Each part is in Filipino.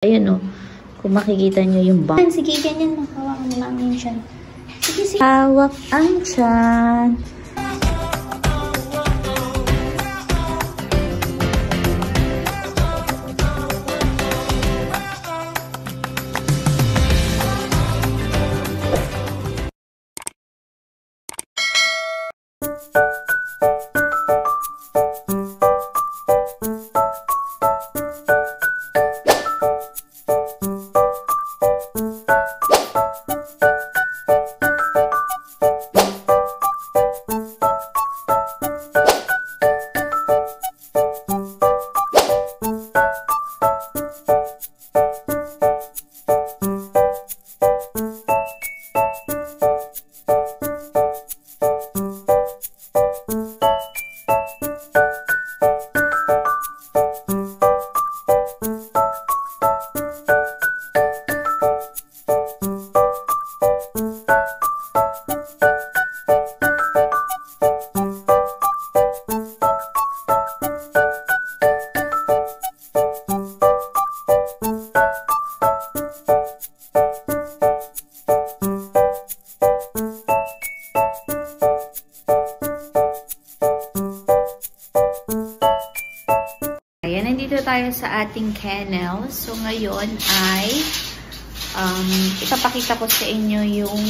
Ayan o, kung makikita nyo yung bump. Sige, ganyan mo. Hawakan mo lang yung tiyan. Sige, sige. Hawak ang tiyan. Nandito tayo sa ating kennel. So, ngayon ay ipapakita ko sa inyo yung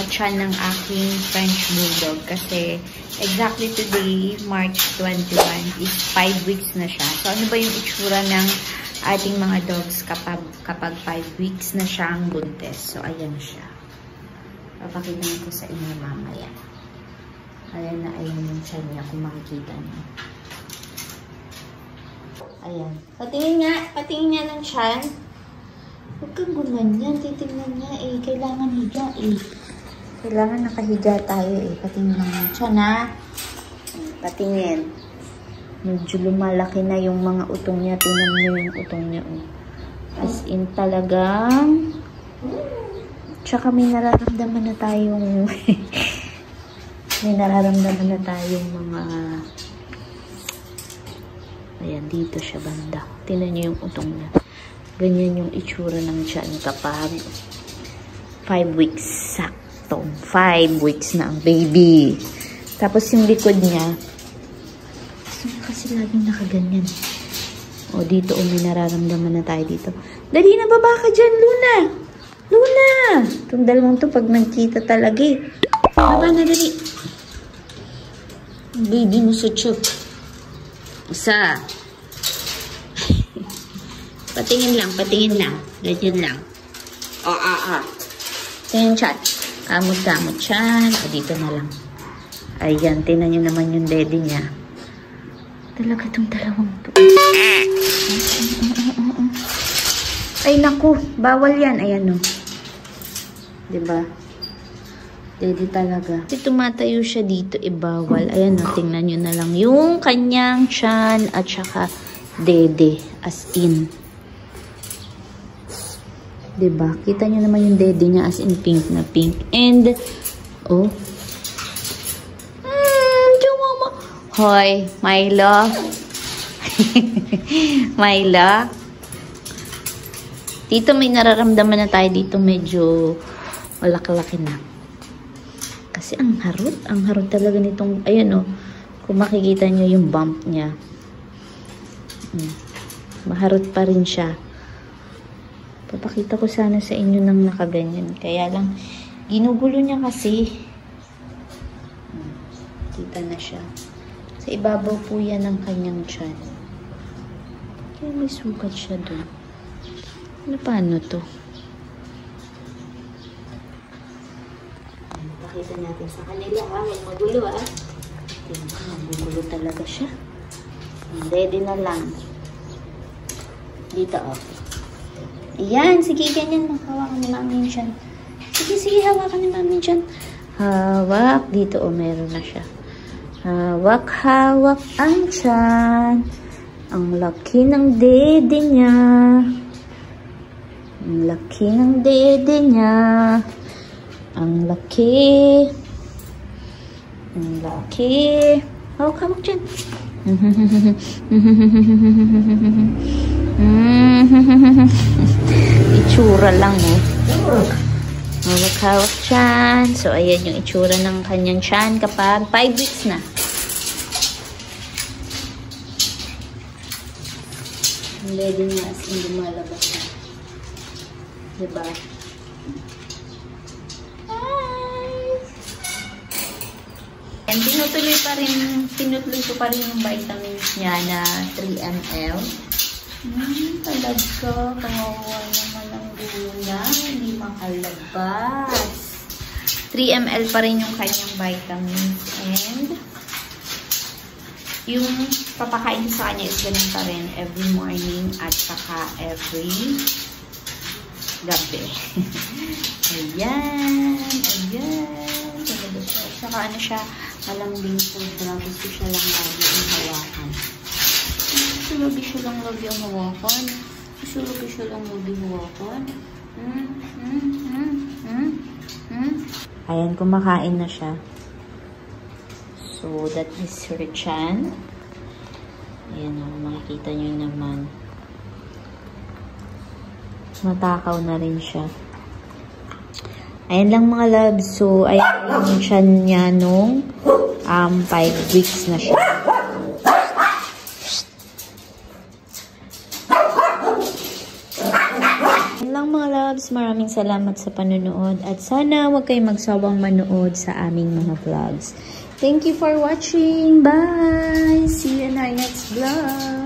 tiyan ng aking French Bulldog. Kasi exactly today, March 21, is 5 weeks na siya. So, ano ba yung itsura ng ating mga dogs kapag 5 weeks na siyang buntes? So, ayan siya. Papakita ko sa inyo mamaya. Ayan na, ayan yung tiyan niya kung makikita niyo. Ayan. Patingin nga ng tiyan. Huwag kang gumanyan. Titingnan niya eh. Kailangan higa eh. Kailangan nakahiga tayo eh. Patingin lang ng tiyan ha. Patingin. Medyo lumalaki na yung mga utong niya. Tingnan niyo yung utong niya. As in talagang tsaka may nararamdaman na tayong may nararamdaman na tayong mga ayan, dito siya banda. Tingnan niyo yung utong niya. Ganyan yung itsura ng tiyan kapag 5 weeks. Sakto. 5 weeks na ang baby. Tapos yung likod niya, kasi laging nakaganyan. O, dito, may nararamdaman na tayo dito. Dali na, baba ka dyan, Luna! Luna! Itong dalawang to, pag nagkita talaga eh. Baba na, dali. Baby mo sa chuk. Isa. Patingin lang. Ganyan lang. Tingin chat. Kamot-kamot chan. O, dito na lang. Ayan, tingnan nyo naman yung daddy niya. Talaga itong dalawang to. Ay, naku. Bawal yan. Ayan, o. Diba? Daddy talaga. Kasi tumatayo siya dito, bawal. Ayan, o. Tingnan nyo na lang yung kanyang tiyan at saka dede. As in. Diba? Kita nyo naman yung dede niya as in pink na pink. And, oh. Hoy, Milo. Milo. Dito may nararamdaman na tayo dito. Medyo malaki-laki na. Kasi ang harot talaga nitong, ayan o. Kung makikita nyo yung bump niya. Maharot pa rin siya. Papakita ko sana sa inyo nang nakaganyan. Kaya lang, ginugulo niya kasi. Kita na siya. Sa ibabaw po yan ng kanyang tiyan. Kaya may sugat siya doon. Ano paano to? Pakita natin sa kanila ha. Huwag magulo ha. Magulo talaga siya. Ready na lang. Dito oh. Ayan. Sige, ganyan. Hawakan ni mami yung tiyan. Sige, hawakan ni mami yung tiyan. Hawak. Dito oh, meron na siya. Hawak ang tiyan. Ang laki ng dede niya. Ang laki ng dede niya. Ang laki. Ang laki. Hawak dyan. Itsura lang, oh. Hawak-hawak tiyan. So, ayan yung itsura ng kanyang tiyan kapag 5 weeks na. Ready na as in lumalabas na. Diba? And tinutuloy ko pa rin yung vitamins niya na 3 ml. Talaga, kawawa naman ang gula, hindi makalabas. 3 ml pa rin yung kanyang vitamins. And yung papakain sa kanya is ganun pa rin every morning at saka every gabi. Ayan. Talaga siya. Saka ano siya, malambing food. Gusto siya lang lagi ang hawakan. Lagi siya lang lagi ang hawakan. Lagi siya lang lagi hawakan. Ayan, kumakain na siya. So, that is her tiyan. Ayan o, makikita nyo naman. Matakaw na rin siya. Ayan lang mga loves. So, ayan yung tiyan niya nung 5 weeks na siya. Ayan lang mga loves. Maraming salamat sa panonood. At sana huwag kayong magsawang manood sa aming mga vlogs. Thank you for watching. Bye! See you in our next vlog.